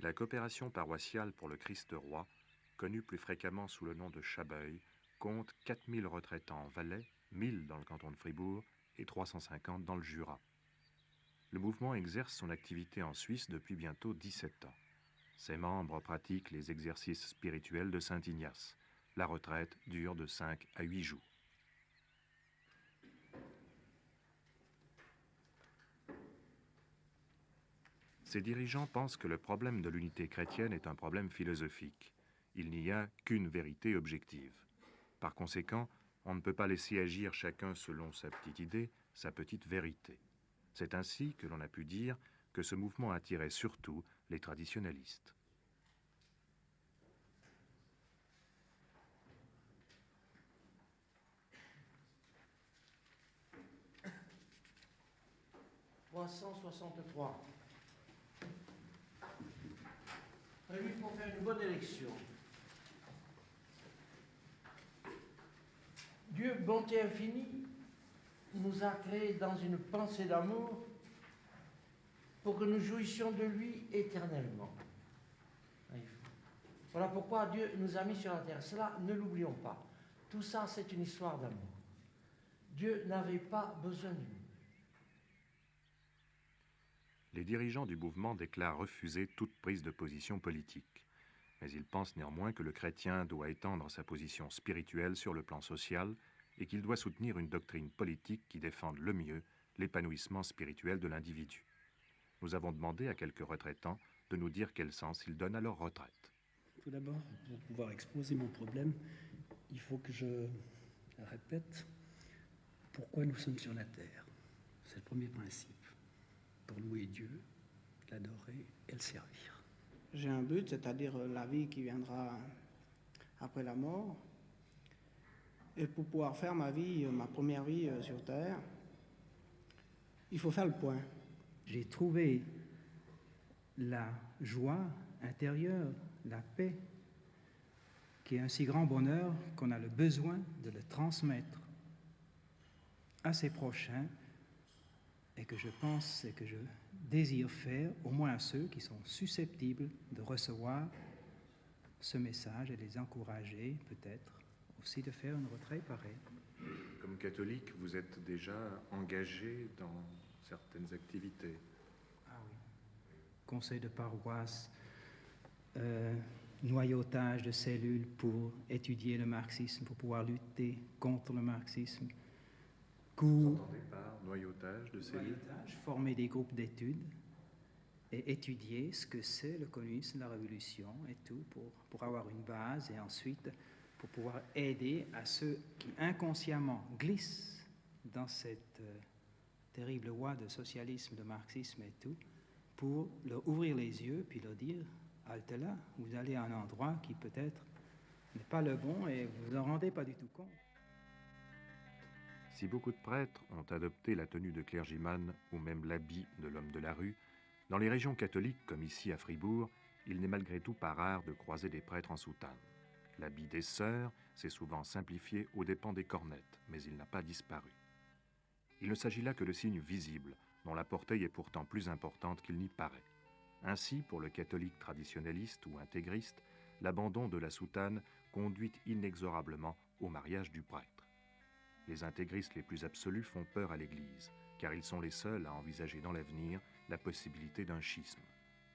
La coopération paroissiale pour le Christ-Roi, connue plus fréquemment sous le nom de Chabeuil, compte 4000 retraitants en Valais, 1000 dans le canton de Fribourg et 350 dans le Jura. Le mouvement exerce son activité en Suisse depuis bientôt 17 ans. Ses membres pratiquent les exercices spirituels de Saint Ignace. La retraite dure de 5 à 8 jours. Ses dirigeants pensent que le problème de l'unité chrétienne est un problème philosophique. Il n'y a qu'une vérité objective. Par conséquent, on ne peut pas laisser agir chacun selon sa petite idée, sa petite vérité. C'est ainsi que l'on a pu dire que ce mouvement attirait surtout les traditionalistes. « 363. Prévu pour faire une bonne élection. Dieu, bonté infinie, nous a créés dans une pensée d'amour pour que nous jouissions de lui éternellement. Voilà pourquoi Dieu nous a mis sur la terre. Cela, ne l'oublions pas. Tout ça, c'est une histoire d'amour. Dieu n'avait pas besoin de nous. Les dirigeants du mouvement déclarent refuser toute prise de position politique. Mais ils pensent néanmoins que le chrétien doit étendre sa position spirituelle sur le plan social et qu'il doit soutenir une doctrine politique qui défende le mieux l'épanouissement spirituel de l'individu. Nous avons demandé à quelques retraitants de nous dire quel sens ils donnent à leur retraite. Tout d'abord, pour pouvoir exposer mon problème, il faut que je répète pourquoi nous sommes sur la terre. C'est le premier principe. Pour louer Dieu, l'adorer et le servir. J'ai un but, c'est-à-dire la vie qui viendra après la mort. Et pour pouvoir faire ma vie, ma première vie sur Terre, il faut faire le point. J'ai trouvé la joie intérieure, la paix, qui est un si grand bonheur qu'on a le besoin de le transmettre à ses prochains, et que je pense et que je désire faire, au moins à ceux qui sont susceptibles de recevoir ce message et les encourager, peut-être, aussi de faire une retraite pareille. Comme catholique, vous êtes déjà engagé dans certaines activités. Ah oui. Conseil de paroisse, noyautage de cellules pour étudier le marxisme, pour pouvoir lutter contre le marxisme. Vous entendez par noyautage de cellules? Former des groupes d'études et étudier ce que c'est le communisme, la révolution et tout, pour avoir une base et ensuite pour pouvoir aider à ceux qui inconsciemment glissent dans cette terrible voie de socialisme, de marxisme et tout, pour leur ouvrir les yeux puis leur dire « halte là, vous allez à un endroit qui peut-être n'est pas le bon et vous vous en rendez pas du tout compte ». Si beaucoup de prêtres ont adopté la tenue de clergyman ou même l'habit de l'homme de la rue, dans les régions catholiques comme ici à Fribourg, il n'est malgré tout pas rare de croiser des prêtres en soutane. L'habit des sœurs s'est souvent simplifié aux dépens des cornettes, mais il n'a pas disparu. Il ne s'agit là que de signes visibles, dont la portée est pourtant plus importante qu'il n'y paraît. Ainsi, pour le catholique traditionnaliste ou intégriste, l'abandon de la soutane conduit inexorablement au mariage du prêtre. Les intégristes les plus absolus font peur à l'Église, car ils sont les seuls à envisager dans l'avenir la possibilité d'un schisme.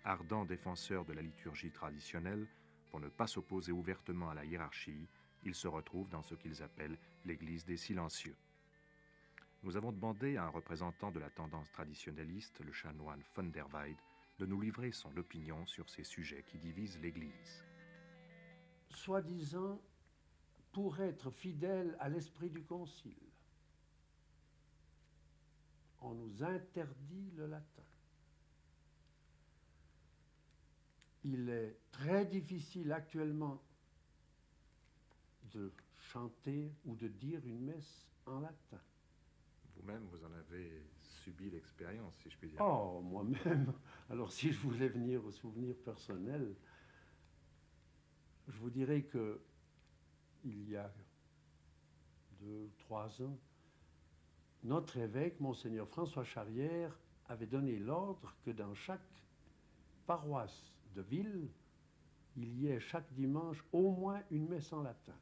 Ardents défenseurs de la liturgie traditionnelle, pour ne pas s'opposer ouvertement à la hiérarchie, ils se retrouvent dans ce qu'ils appellent l'Église des silencieux. Nous avons demandé à un représentant de la tendance traditionnaliste, le chanoine von der Weide, de nous livrer son opinion sur ces sujets qui divisent l'Église. Soi-disant, pour être fidèle à l'esprit du Concile, on nous interdit le latin. Il est très difficile actuellement de chanter ou de dire une messe en latin. Vous-même, vous en avez subi l'expérience, si je puis dire. Oh, moi-même. Alors, si je voulais venir au souvenir personnel, je vous dirais que il y a 2 ou 3 ans, notre évêque, Monseigneur François Charrière, avait donné l'ordre que dans chaque paroisse de ville, il y ait chaque dimanche au moins une messe en latin.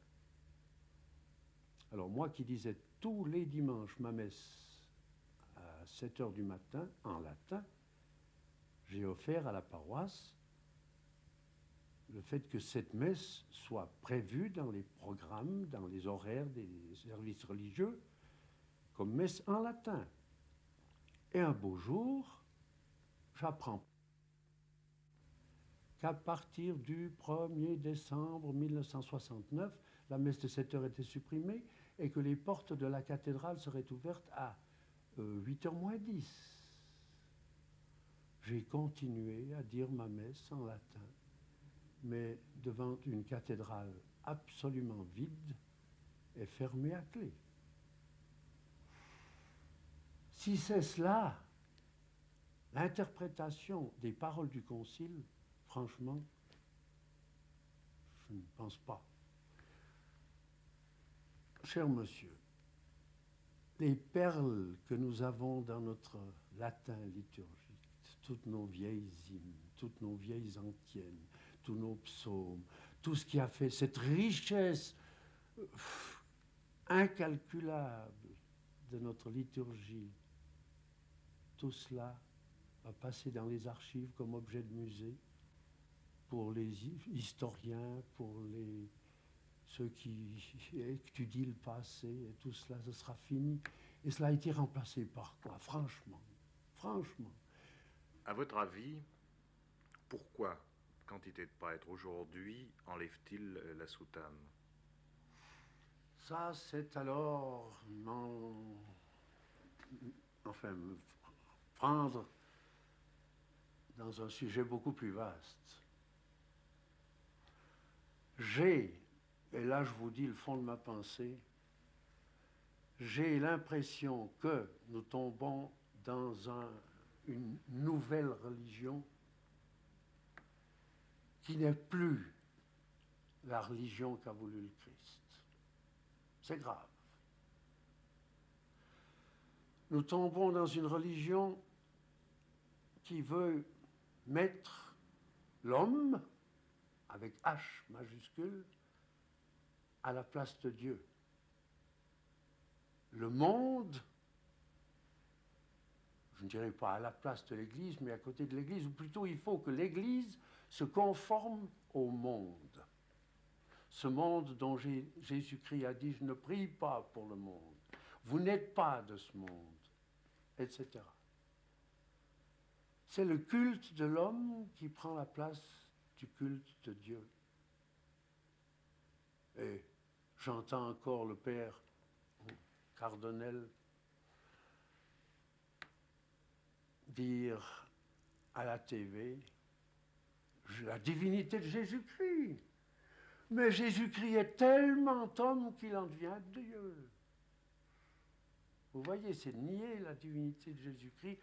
Alors moi qui disais tous les dimanches ma messe à 7 heures du matin en latin, j'ai offert à la paroisse le fait que cette messe soit prévue dans les programmes, dans les horaires des services religieux, comme messe en latin. Et un beau jour, j'apprends qu'à partir du 1er décembre 1969, la messe de 7 heures était supprimée et que les portes de la cathédrale seraient ouvertes à 8h moins 10. J'ai continué à dire ma messe en latin, mais devant une cathédrale absolument vide et fermée à clé. Si c'est cela, l'interprétation des paroles du Concile, franchement, je ne pense pas. Cher monsieur, les perles que nous avons dans notre latin liturgique, toutes nos vieilles hymnes, toutes nos vieilles antiennes, tous nos psaumes, tout ce qui a fait cette richesse incalculable de notre liturgie, tout cela va passer dans les archives comme objet de musée pour les historiens, pour ceux qui étudient le passé, et tout cela, ce sera fini. Et cela a été remplacé par quoi? Franchement. À votre avis, pourquoi quantité de prêtres aujourd'hui enlève-t-il la soutane? Ça, c'est alors prendre dans un sujet beaucoup plus vaste. Et là je vous dis le fond de ma pensée, j'ai l'impression que nous tombons dans une nouvelle religion qui n'est plus la religion qu'a voulu le Christ. C'est grave. Nous tombons dans une religion qui veut mettre l'homme, avec H majuscule, à la place de Dieu. Le monde, je ne dirais pas à la place de l'Église, mais à côté de l'Église, ou plutôt il faut que l'Église se conforme au monde. Ce monde dont Jésus-Christ a dit « Je ne prie pas pour le monde, vous n'êtes pas de ce monde », etc. C'est le culte de l'homme qui prend la place du culte de Dieu. Et j'entends encore le père Cardonnel dire à la TV la divinité de Jésus-Christ. Mais Jésus-Christ est tellement homme qu'il en devient Dieu. Vous voyez, c'est nier la divinité de Jésus-Christ,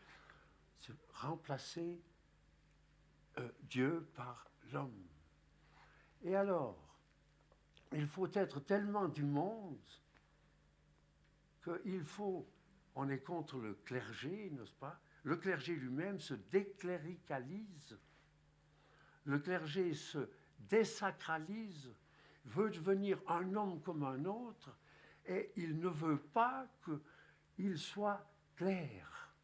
c'est remplacer Dieu par l'homme. Et alors, il faut être tellement du monde qu'il faut, on est contre le clergé, n'est-ce pas? Le clergé lui-même se décléricalise, le clergé se désacralise, veut devenir un homme comme un autre, et il ne veut pas qu'il soit clair.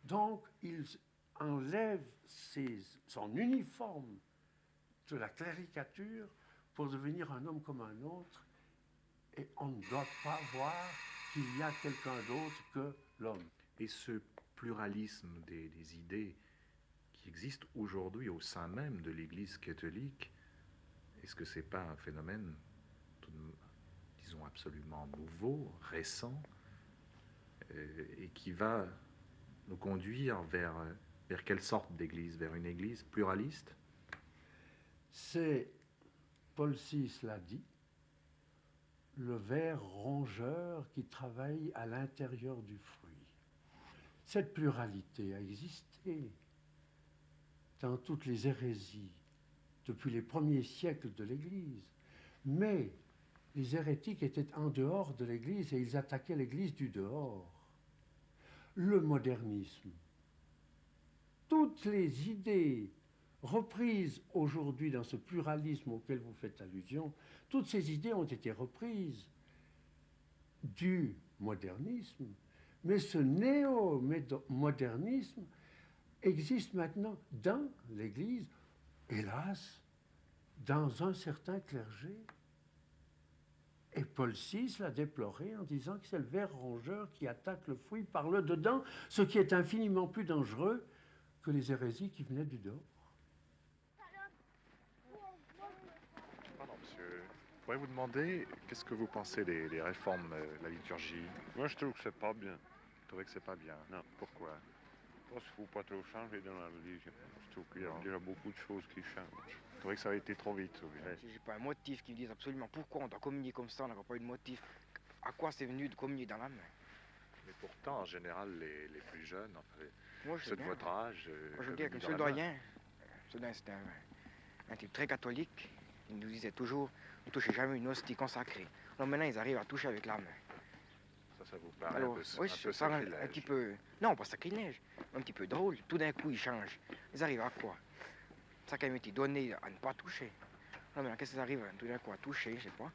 Donc, il enlève son uniforme de la cléricature pour devenir un homme comme un autre, et on ne doit pas voir qu'il y a quelqu'un d'autre que l'homme. Et ce pluralisme des idées qui existe aujourd'hui au sein même de l'Église catholique, est-ce que ce n'est pas un phénomène, disons, absolument nouveau, récent, et qui va nous conduire vers quelle sorte d'église? Vers une église pluraliste? C'est, Paul VI l'a dit, le ver rongeur qui travaille à l'intérieur du fruit. Cette pluralité a existé dans toutes les hérésies depuis les premiers siècles de l'Église. Mais les hérétiques étaient en dehors de l'Église et ils attaquaient l'Église du dehors. Le modernisme, toutes les idées reprises aujourd'hui dans ce pluralisme auquel vous faites allusion. Toutes ces idées ont été reprises du modernisme, mais ce néo-modernisme existe maintenant dans l'Église, hélas, dans un certain clergé. Et Paul VI l'a déploré en disant que c'est le ver rongeur qui attaque le fruit par le dedans, ce qui est infiniment plus dangereux que les hérésies qui venaient du dehors. Pardon, monsieur. Je pourrais vous demander, qu'est-ce que vous pensez des réformes de la liturgie? Moi, je trouve que c'est pas bien. Vous trouvez que c'est pas bien? Non. Pourquoi? Parce qu'il ne faut pas trop changer dans la religion. Je trouve qu'il y a déjà beaucoup de choses qui changent. Vous trouvez que ça a été trop vite, ou bien? J'ai pas un motif qui me dise absolument pourquoi on doit communier comme ça, on n'a pas eu de motif. À quoi c'est venu de communier dans la main? Mais pourtant, en général, les plus jeunes, enfin, Moi, je sais ceux de bien. votre âge... Moi, je veux dire que M. le Doyen, c'était un type très catholique. Il nous disait toujours, ne touchez jamais une hostie consacrée. Alors maintenant, ils arrivent à toucher avec la main. Ça vous paraît Alors, un oui, peu ça rend un sacrilège. petit peu... Non, pas sacrilège, un petit peu drôle. Tout d'un coup, ils changent. Ils arrivent à quoi? Ça quand même été donné à ne pas toucher. Alors maintenant, qu'est-ce qu'ils arrivent tout d'un coup à toucher, je sais pas.